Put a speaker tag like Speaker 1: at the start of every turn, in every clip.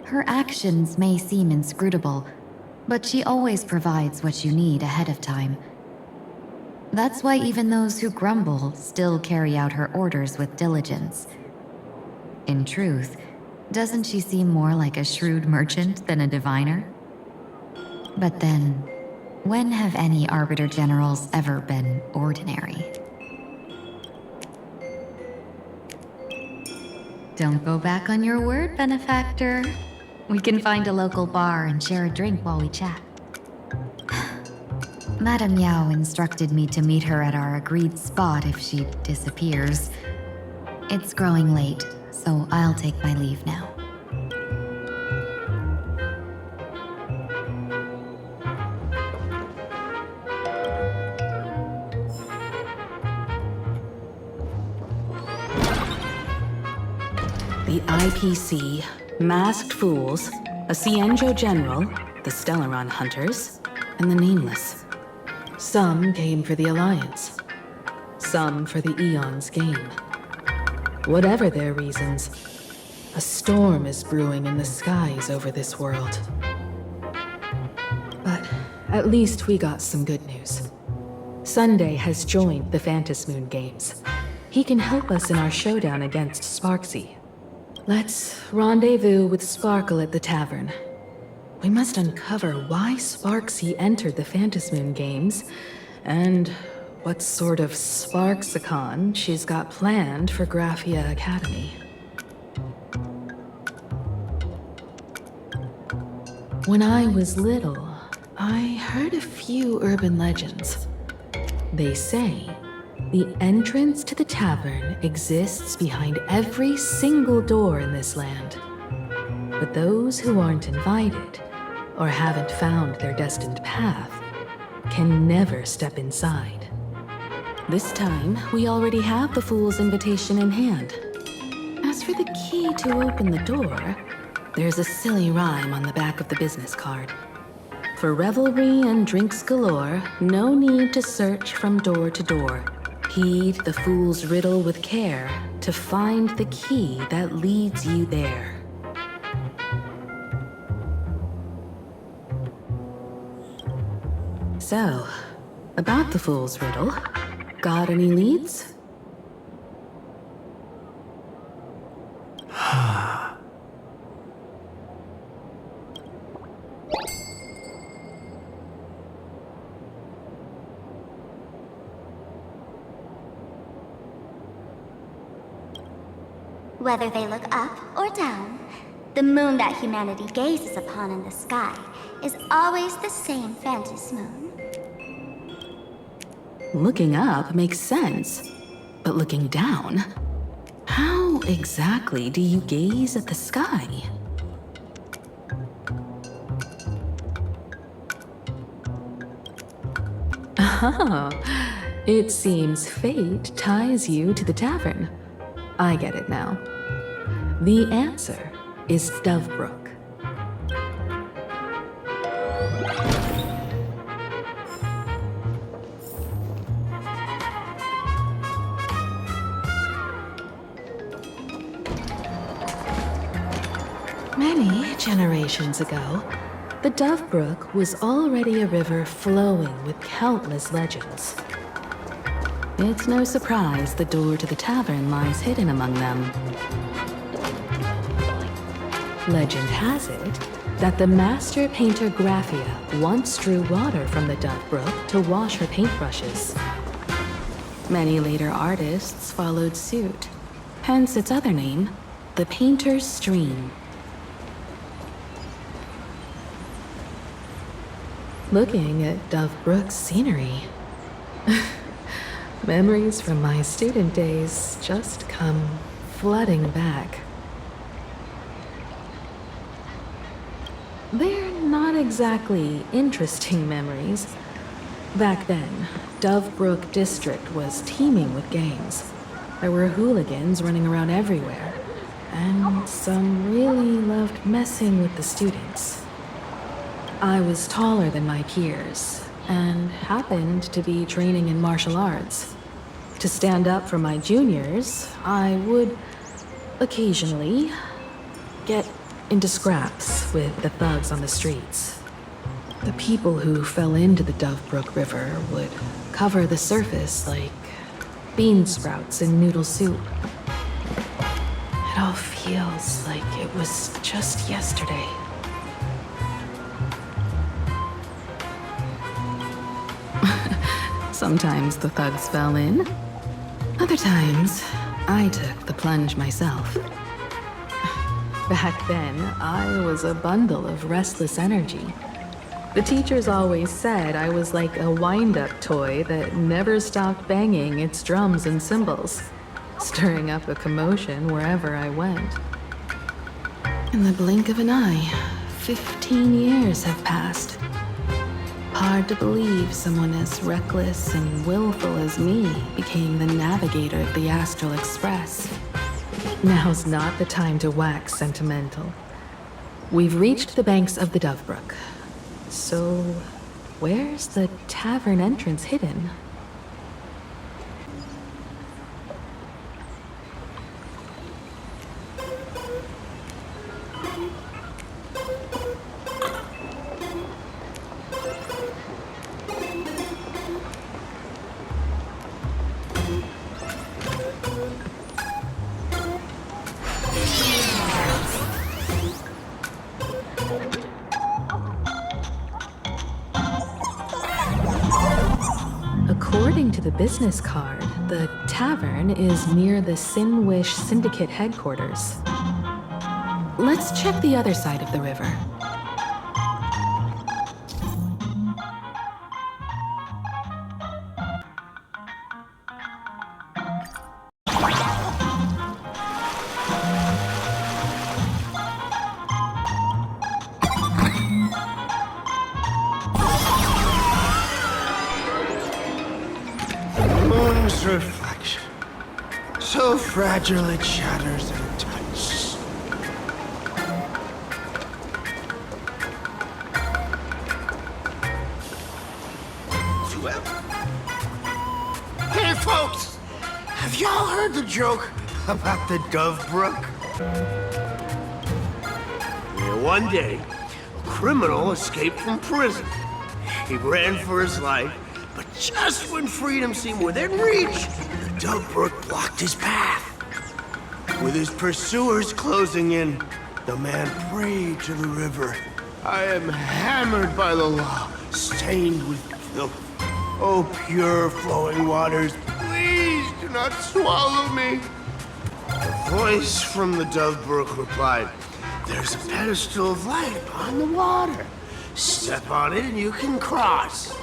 Speaker 1: Her actions may seem inscrutable, but she always provides what you need ahead of time. That's why even those who grumble still carry out her orders with diligence. In truth, doesn't she seem more like a shrewd merchant than a diviner? But then, when have any Arbiter Generals ever been ordinary? Don't go back on your word, benefactor. We can find a local bar and share a drink while we chat. Madame Yao instructed me to meet her at our agreed spot if she disappears. It's growing late, so I'll take my leave now.
Speaker 2: The IPC, Masked Fools, a Cienjo General, the Stellaron Hunters, and the Nameless. Some came for the Alliance. Some for the Eon's game. Whatever their reasons, a storm is brewing in the skies over this world. But at least we got some good news. Sunday has joined the Phantasmoon Games. He can help us in our showdown against Sparksy. Let's rendezvous with Sparkle at the tavern. We must uncover why Sparksy entered the Phantasmoon Games, and what sort of Sparksicon she's got planned for Graphia Academy. When I was little, I heard a few urban legends. They say the entrance to the tavern exists behind every single door in this land. But those who aren't invited, or haven't found their destined path, can never step inside. This time, we already have the Fool's invitation in hand. As for the key to open the door, there's a silly rhyme on the back of the business card. For revelry and drinks galore, no need to search from door to door. Heed the fool's riddle with care to find the key that leads you there. So, about the fool's riddle, got any leads?
Speaker 3: Whether they look up or down, the moon that humanity gazes upon in the sky is always the same phantasmoon.
Speaker 2: Looking up makes sense, but looking down? How exactly do you gaze at the sky? Oh, it seems fate ties you to the tavern. I get it now. The answer is Dovebrook. Many generations ago, the Dovebrook was already a river flowing with countless legends. It's no surprise the door to the tavern lies hidden among them. Legend has it that the master painter Graphia once drew water from the Dovebrook to wash her paintbrushes. Many later artists followed suit, hence its other name, the Painter's Stream. Looking at Dovebrook's scenery, memories from my student days just come flooding back. They're not exactly interesting memories. Back then, Dovebrook District was teeming with gangs. There were hooligans running around everywhere, and some really loved messing with the students. I was taller than my peers, and happened to be training in martial arts. To stand up for my juniors, I would occasionally get into scraps with the thugs on the streets. The people who fell into the Dovebrook River would cover the surface like bean sprouts in noodle soup. It all feels like it was just yesterday. Sometimes the thugs fell in. Other times, I took the plunge myself. Back then, I was a bundle of restless energy. The teachers always said I was like a wind-up toy that never stopped banging its drums and cymbals, stirring up a commotion wherever I went. In the blink of an eye, 15 years have passed. Hard to believe someone as reckless and willful as me became the navigator of the Astral Express. Now's not the time to wax sentimental. We've reached the banks of the Dovebrook. So, where's the tavern entrance hidden? According to the business card, the tavern is near the Sinwish Syndicate headquarters. Let's check the other side of the river.
Speaker 4: Reflection. So fragile it shatters at a touch. Hey folks! Have y'all heard the joke about the Dovebrook? One day, a criminal escaped from prison. He ran for his life, but just when freedom seemed within reach, the Dovebrook blocked his path. With his pursuers closing in, the man prayed to the river. I am hammered by the law, stained with filth. Oh, pure flowing waters, please do not swallow me. A voice from the Dovebrook replied, there's a pedestal of light on the water. Step on it and you can cross.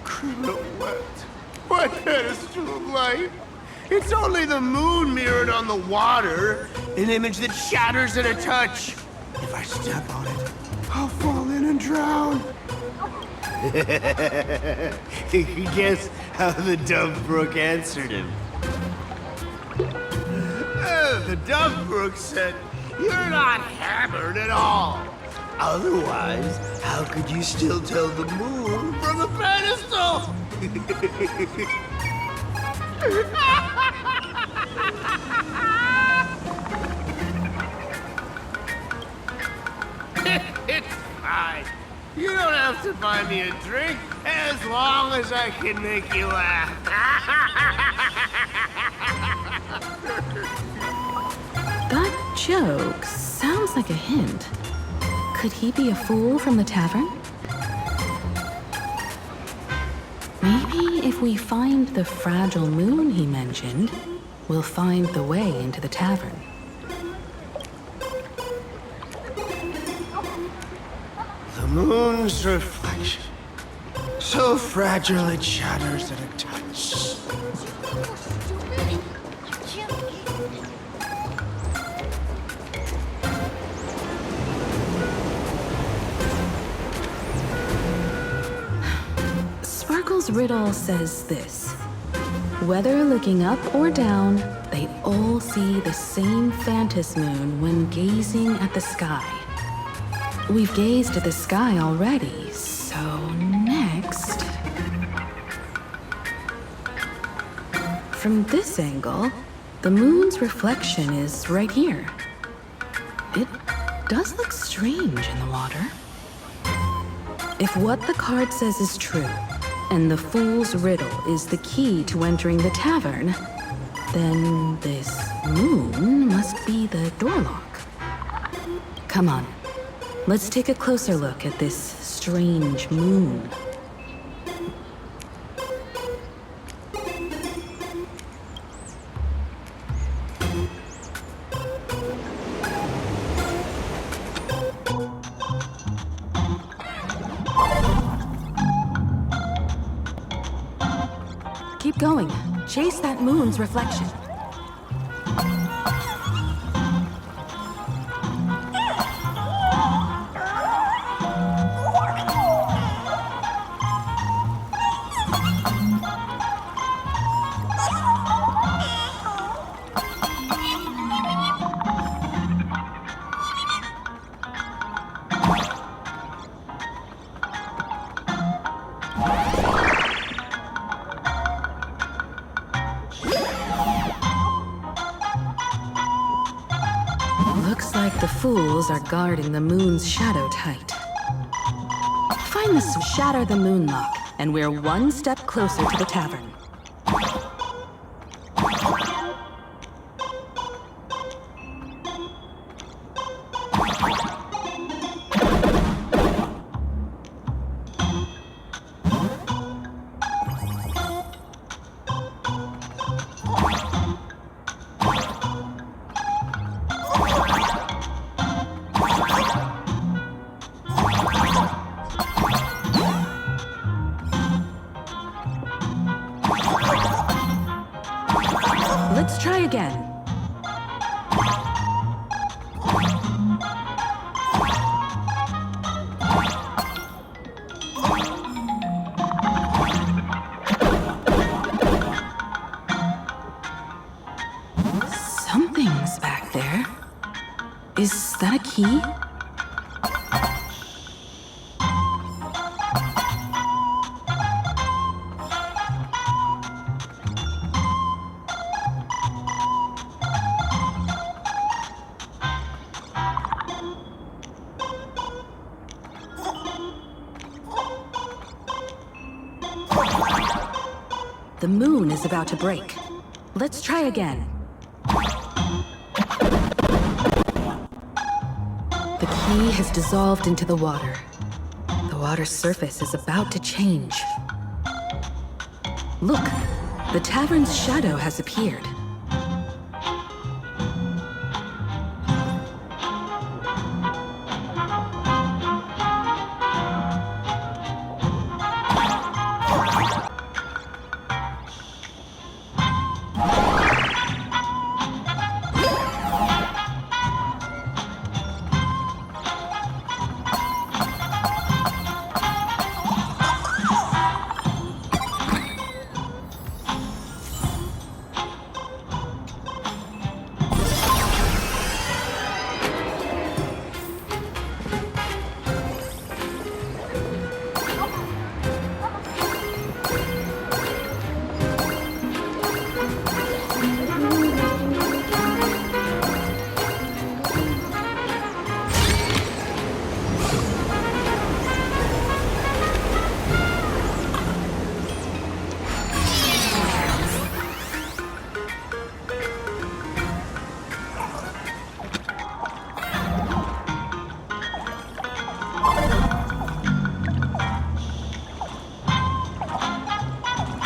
Speaker 4: Criminal wept. What pedestal of light? It's only the moon mirrored on the water, an image that shatters at a touch. If I step on it, I'll fall in and drown. Guess how the Dovebrook answered him. The Dovebrook said, you're not hammered at all. Otherwise, how could you still tell the moon from the pedestal? It's fine. You don't have to buy me a drink as long as I can make you laugh.
Speaker 2: That joke sounds like a hint. Could he be a fool from the tavern? Maybe if we find the fragile moon he mentioned, we'll find the way into the tavern.
Speaker 4: The moon's reflection. So fragile it shatters at a touch.
Speaker 2: Sparkle's riddle says this. Whether looking up or down, they all see the same phantom moon when gazing at the sky. We've gazed at the sky already, so next... From this angle, the moon's reflection is right here. It does look strange in the water. If what the card says is true, and the Fool's Riddle is the key to entering the tavern, then this moon must be the door lock. Come on, let's take a closer look at this strange moon. Keep going. Chase that moon's reflection. Looks like the fools are guarding the moon's shadow tight. Find this, shatter the moon lock, and we're one step closer to the tavern. Let's try again. Something's back there. Is that a key? The moon is about to break. Let's try again. The key has dissolved into the water. The water's surface is about to change. Look, the tavern's shadow has appeared.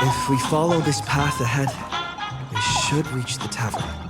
Speaker 5: If we follow this path ahead, we should reach the tavern.